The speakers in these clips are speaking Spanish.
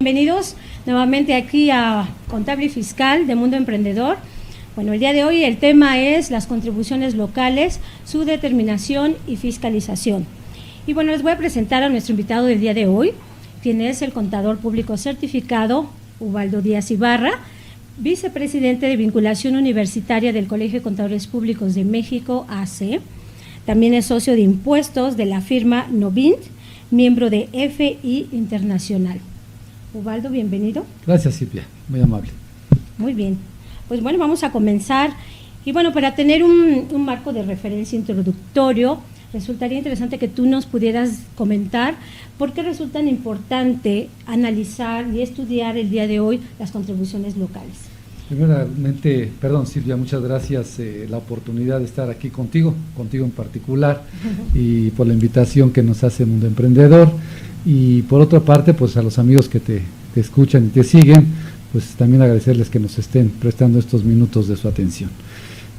Bienvenidos nuevamente aquí a Contable y Fiscal de Mundo Emprendedor. Bueno, el día de hoy el tema es las contribuciones locales, su determinación y fiscalización. Y bueno, les voy a presentar a nuestro invitado del día de hoy, quien es el contador público certificado Ubaldo Díaz Ibarra, vicepresidente de vinculación universitaria del Colegio de Contadores Públicos de México, AC. También es socio de impuestos de la firma Novint, miembro de FI Internacional. Ubaldo, bienvenido. Gracias, Silvia, muy amable. Muy bien, pues bueno, vamos a comenzar. Y bueno, para tener un marco de referencia introductorio, resultaría interesante que tú nos pudieras comentar por qué resulta tan importante analizar y estudiar el día de hoy las contribuciones locales. Primeramente, perdón Silvia, muchas gracias la oportunidad de estar aquí contigo en particular, y por la invitación que nos hace Mundo Emprendedor. Y por otra parte, pues a los amigos que te escuchan y te siguen, pues también agradecerles que nos estén prestando estos minutos de su atención.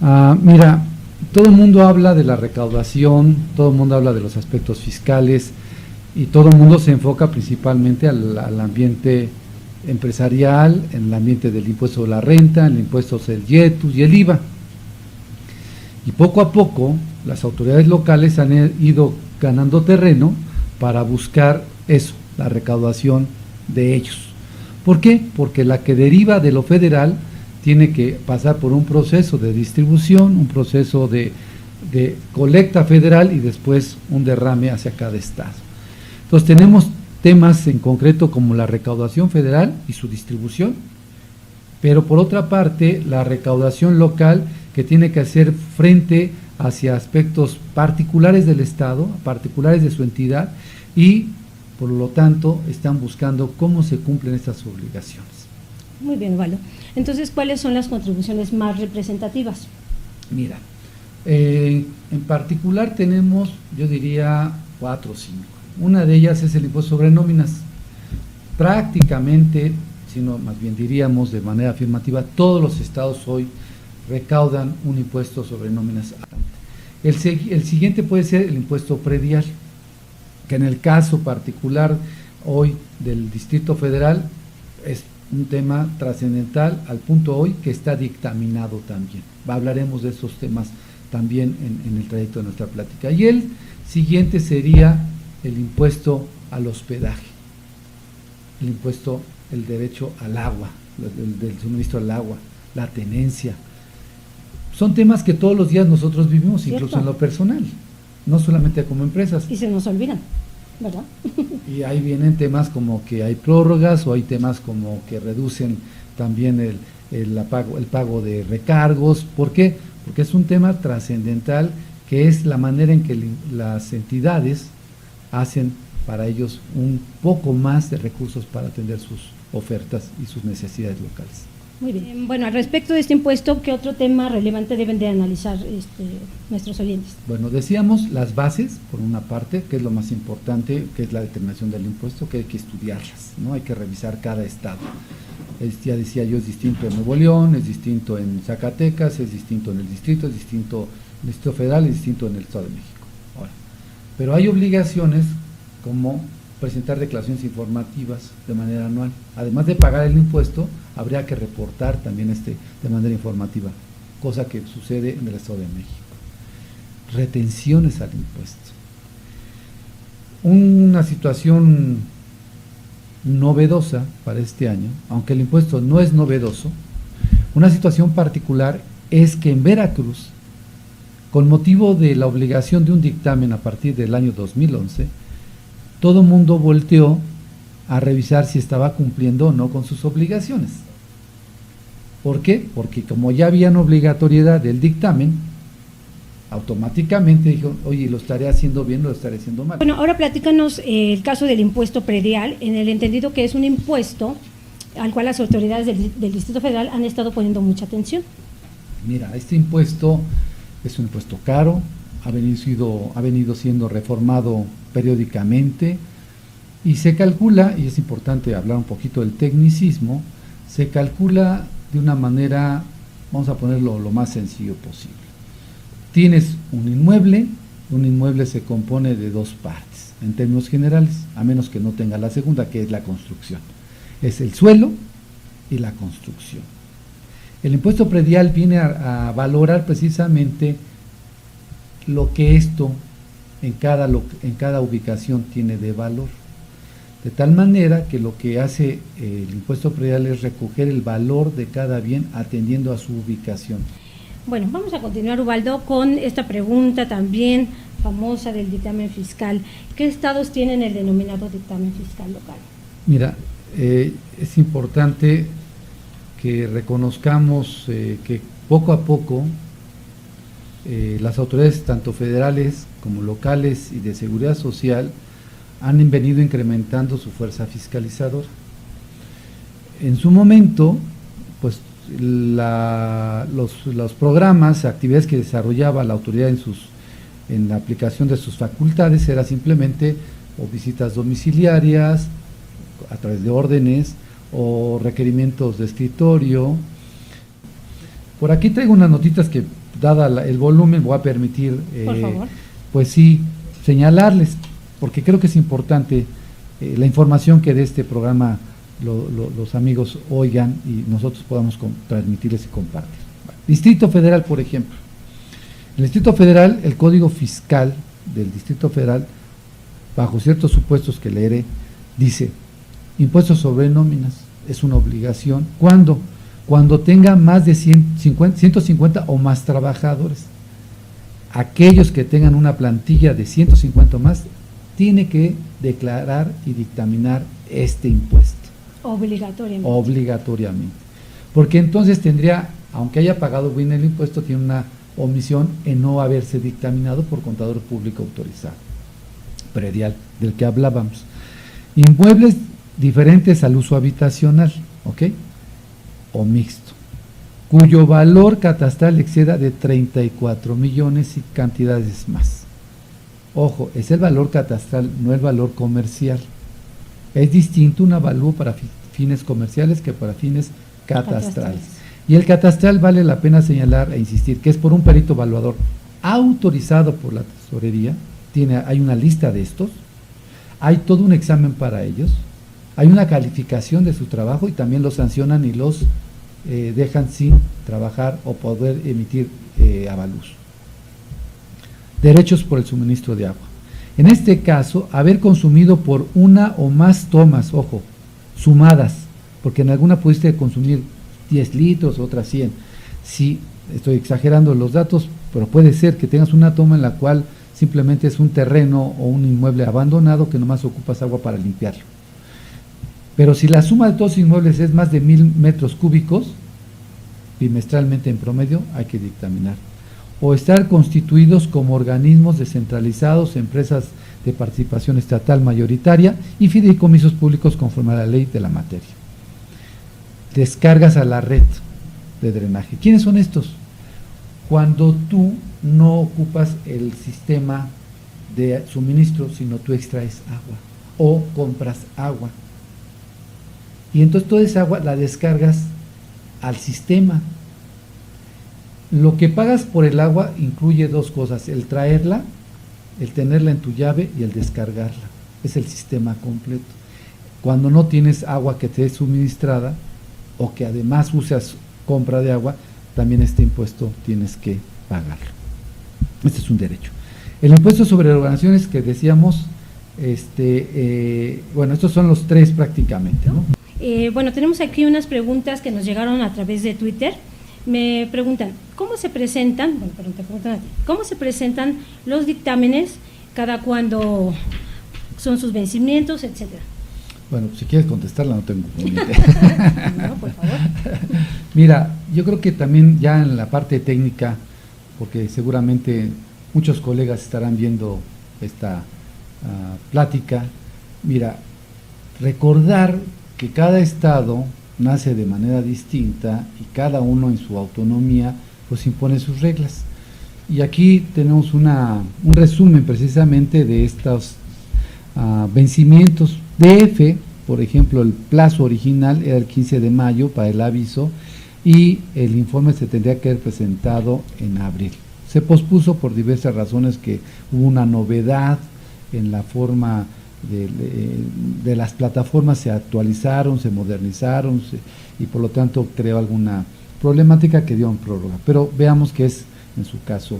Mira, todo el mundo habla de la recaudación, todo el mundo habla de los aspectos fiscales, y todo el mundo se enfoca principalmente al ambiente empresarial, en el ambiente del impuesto de la renta, el impuesto del IETUS y el IVA. Y poco a poco las autoridades locales han ido ganando terreno para buscar eso, la recaudación de ellos. ¿Por qué? Porque la que deriva de lo federal tiene que pasar por un proceso de distribución, un proceso de colecta federal y después un derrame hacia cada estado. Entonces tenemos temas en concreto como la recaudación federal y su distribución, pero por otra parte la recaudación local, que tiene que hacer frente hacia aspectos particulares del estado, particulares de su entidad, y por lo tanto están buscando cómo se cumplen estas obligaciones. Muy bien, Ubaldo. Entonces, ¿cuáles son las contribuciones más representativas? Mira, en particular tenemos, yo diría, 4 o 5. Una de ellas es el impuesto sobre nóminas. Prácticamente, sino más bien diríamos de manera afirmativa, todos los estados hoy recaudan un impuesto sobre nóminas. El siguiente puede ser el impuesto predial, que en el caso particular hoy del Distrito Federal es un tema trascendental al punto hoy que está dictaminado también. Hablaremos de esos temas también en el trayecto de nuestra plática. Y el siguiente sería el impuesto al hospedaje, el impuesto, el derecho al agua, del suministro al agua, la tenencia. Son temas que todos los días nosotros vivimos, ¿cierto? Incluso en lo personal, no solamente como empresas. Y se nos olvidan, ¿verdad? Y ahí vienen temas como que hay prórrogas, o hay temas como que reducen también el pago de recargos. ¿Por qué? Porque es un tema trascendental, que es la manera en que las entidades hacen para ellos un poco más de recursos para atender sus ofertas y sus necesidades locales. Muy bien. Bueno, al respecto de este impuesto, ¿qué otro tema relevante deben de analizar nuestros oyentes? Bueno, decíamos las bases, por una parte, que es lo más importante, que es la determinación del impuesto, que hay que estudiarlas, ¿no? Hay que revisar cada estado. Ya decía yo, es distinto en Nuevo León, es distinto en Zacatecas, es distinto en el distrito, es distinto en el Distrito Federal, es distinto en el Estado de México. Ahora, pero hay obligaciones como presentar declaraciones informativas de manera anual. Además de pagar el impuesto, habría que reportar también de manera informativa, cosa que sucede en el Estado de México. Retenciones al impuesto. Una situación novedosa para este año, aunque el impuesto no es novedoso, una situación particular es que en Veracruz, con motivo de la obligación de un dictamen a partir del año 2011, todo el mundo volteó a revisar si estaba cumpliendo o no con sus obligaciones. ¿Por qué? Porque como ya habían obligatoriedad del dictamen, automáticamente dijo, oye, ¿lo estaré haciendo bien o lo estaré haciendo mal? Bueno, ahora platícanos el caso del impuesto predial, en el entendido que es un impuesto al cual las autoridades del Distrito Federal han estado poniendo mucha atención. Mira, este impuesto es un impuesto caro, ha venido siendo reformado periódicamente, y se calcula, y es importante hablar un poquito del tecnicismo, se calcula de una manera, vamos a ponerlo lo más sencillo posible. Tienes un inmueble se compone de 2 partes, en términos generales, a menos que no tenga la segunda, que es la construcción. es el suelo y la construcción. El impuesto predial viene a valorar precisamente lo que esto en cada ubicación tiene de valor. De tal manera que lo que hace el impuesto predial es recoger el valor de cada bien atendiendo a su ubicación. Bueno, vamos a continuar, Ubaldo, con esta pregunta también famosa del dictamen fiscal. ¿Qué estados tienen el denominado dictamen fiscal local? Mira, es importante que reconozcamos que poco a poco las autoridades tanto federales como locales y de seguridad social han venido incrementando su fuerza fiscalizadora. En su momento, pues los programas, actividades que desarrollaba la autoridad en la aplicación de sus facultades era simplemente o visitas domiciliarias a través de órdenes o requerimientos de escritorio. Por aquí traigo unas notitas que, dada el volumen, voy a permitir, por favor, pues sí, señalarles, porque creo que es importante la información que de este programa los amigos oigan y nosotros podamos transmitirles y compartir. Distrito Federal, por ejemplo. En el Distrito Federal, el Código Fiscal del Distrito Federal, bajo ciertos supuestos que leeré, dice: impuestos sobre nóminas es una obligación. ¿Cuándo? Cuando tenga más de 150 o más trabajadores. Aquellos que tengan una plantilla de 150 o más, tiene que declarar y dictaminar este impuesto. Obligatoriamente. Obligatoriamente. Porque entonces tendría, aunque haya pagado bien el impuesto, tiene una omisión en no haberse dictaminado por contador público autorizado, predial, del que hablábamos. Inmuebles diferentes al uso habitacional, ¿ok? O mixto, cuyo valor catastral exceda de 34 millones y cantidades más. Ojo, es el valor catastral, no el valor comercial. Es distinto un avalúo para fines comerciales que para fines catastrales. Y el catastral, vale la pena señalar e insistir que es por un perito evaluador autorizado por la tesorería. Hay una lista de estos, hay todo un examen para ellos, hay una calificación de su trabajo y también los sancionan y los dejan sin trabajar o poder emitir avalúos. Derechos por el suministro de agua. En este caso, haber consumido por una o más tomas, ojo, sumadas, porque en alguna pudiste consumir 10 litros, otras 100. Sí, estoy exagerando los datos, pero puede ser que tengas una toma en la cual simplemente es un terreno o un inmueble abandonado que nomás ocupas agua para limpiarlo. Pero si la suma de todos los inmuebles es más de 1000 metros cúbicos, bimestralmente en promedio, hay que dictaminar. O estar constituidos como organismos descentralizados, empresas de participación estatal mayoritaria y fideicomisos públicos conforme a la ley de la materia. Descargas a la red de drenaje. ¿Quiénes son estos? Cuando tú no ocupas el sistema de suministro, sino tú extraes agua o compras agua. Y entonces toda esa agua la descargas al sistema. Lo que pagas por el agua incluye dos cosas: el traerla, el tenerla en tu llave y el descargarla. Es el sistema completo. Cuando no tienes agua que te es suministrada o que además usas compra de agua, también este impuesto tienes que pagarlo. Este es un derecho. El impuesto sobre organizaciones que decíamos, bueno, estos son los tres prácticamente, ¿no? Bueno, tenemos aquí unas preguntas que nos llegaron a través de Twitter. Me preguntan, ¿cómo se presentan? Bueno, pero te preguntan a ti, ¿cómo se presentan los dictámenes? ¿Cada cuándo son sus vencimientos, etcétera? Bueno, si quieres contestarla, no tengo inconveniente. No, por favor. Mira, yo creo que también ya en la parte técnica, porque seguramente muchos colegas estarán viendo esta plática. Mira, recordar que cada estado nace de manera distinta y cada uno en su autonomía pues impone sus reglas. Y aquí tenemos un resumen precisamente de estos vencimientos. DF, por ejemplo, el plazo original era el 15 de mayo para el aviso y el informe se tendría que haber presentado en abril. Se pospuso por diversas razones, que hubo una novedad en la forma de las plataformas se actualizaron, se modernizaron y por lo tanto creó alguna problemática que dio en prórroga, pero veamos que es en su caso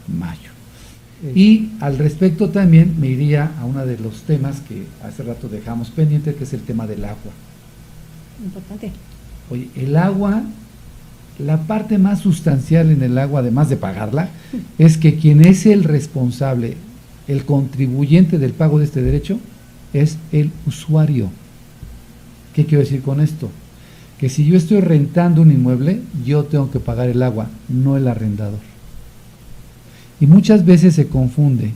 mayo. Y al respecto también me iría a uno de los temas que hace rato dejamos pendiente, que es el tema del agua. Importante. Oye, el agua, la parte más sustancial en el agua, además de pagarla, es que quien es el responsable, el contribuyente del pago de este derecho, es el usuario. ¿Qué quiero decir con esto? Que si yo estoy rentando un inmueble, yo tengo que pagar el agua, no el arrendador. Y muchas veces se confunde,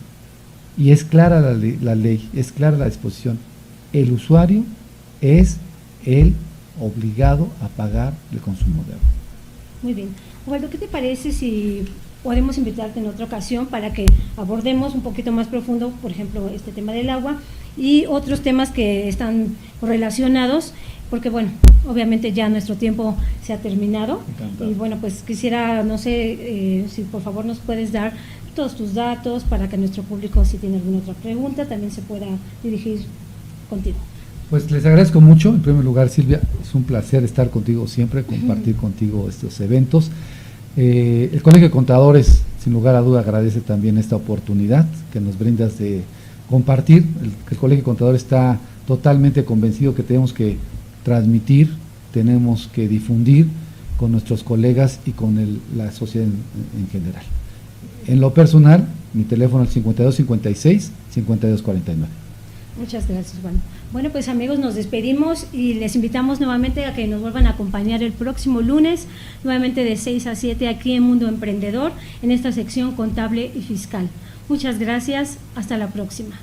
y es clara la ley, es clara la disposición. El usuario es el obligado a pagar el consumo de agua. Muy bien. Osvaldo, ¿qué te parece si podemos invitarte en otra ocasión para que abordemos un poquito más profundo, por ejemplo, este tema del agua y otros temas que están relacionados? Porque bueno, obviamente ya nuestro tiempo se ha terminado. Encantado. Y bueno, pues quisiera, no sé, si por favor nos puedes dar todos tus datos para que nuestro público, si tiene alguna otra pregunta, también se pueda dirigir contigo. Pues les agradezco mucho. En primer lugar, Silvia, es un placer estar contigo siempre, compartir contigo estos eventos. El Colegio de Contadores, sin lugar a duda, agradece también esta oportunidad que nos brindas de compartir. El Colegio de Contadores está totalmente convencido que tenemos que transmitir, tenemos que difundir con nuestros colegas y con la sociedad en general. En lo personal, mi teléfono es 5256-5249. Muchas gracias, Juan. Bueno, pues amigos, nos despedimos y les invitamos nuevamente a que nos vuelvan a acompañar el próximo lunes, nuevamente de 6 a 7 aquí en Mundo Emprendedor, en esta sección contable y fiscal. Muchas gracias, hasta la próxima.